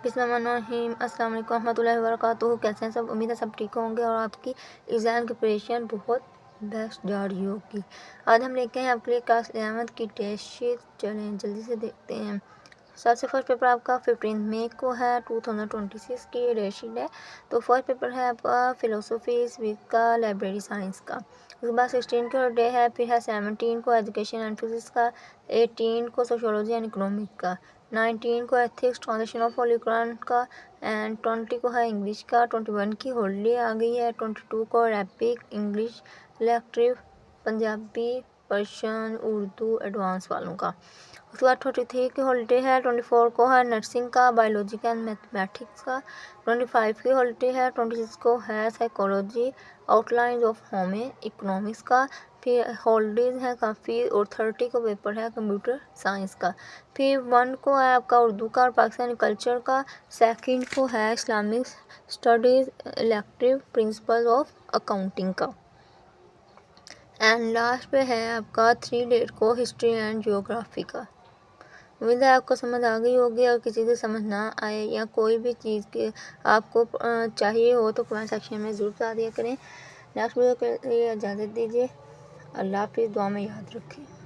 बिस्मिल्लाहिर्रहमानिर्रहीम अस्सलाम वालेकुम रहमतुल्लाहि व बरकातुहू। कैसे हैं सब? उम्मीद है सब ठीक होंगे और आपकी एग्ज़ाम की प्रिपरेशन बहुत बेस्ट जा रही होगी। आज हम लेके हैं आपके लिए क्लास 11 की टेस्ट शीट। चलें जल्दी से देखते हैं। सबसे फर्स्ट पेपर आपका 15 मई को है 2026 की टेस्ट शीट है। तो फर्स्ट पेपर है आपका फ़िलोसफी वीक का, लाइब्रेरी साइंस का। उसके बाद 16 को डे है, फिर है 17 को एजुकेशन एंड फिजिक्स का, 18 को सोशोलॉजी एंड इकोनॉमिक का, 19 को ethics translation of Holi Quran का, एंड 20 को है इंग्लिश का। 21 की हॉलीडे आ गई है। 22 को Arabic, English, elective, Punjabi, Persian, Urdu advance वालों का। उसके बाद 23 की हॉलीडे है। 24 को है नर्सिंग का, बायोलॉजी का एंड मैथमेटिक्स का। 25 की हॉलीडे है। 26 को है psychology, outlines of home economics का। फिर हॉलीडेज हैं काफ़ी। और 30 को पेपर है कंप्यूटर साइंस का। फिर 1 को है आपका उर्दू का और पाकिस्तानी कल्चर का। 2 को है Islamic studies elective principle of accounting का। एंड लास्ट पे है आपका 3 डेट को हिस्ट्री एंड जियोग्राफी का। उम्मीद है आपको समझ आ गई होगी। और किसी से समझ ना आए या कोई भी चीज़ के आपको चाहिए हो तो कमेंट सेक्शन में ज़रूर बता दिया करें। नेक्स्ट वीडियो के लिए इजाज़त दीजिए। अल्लाह हाफिज़। दुआ में याद रखें।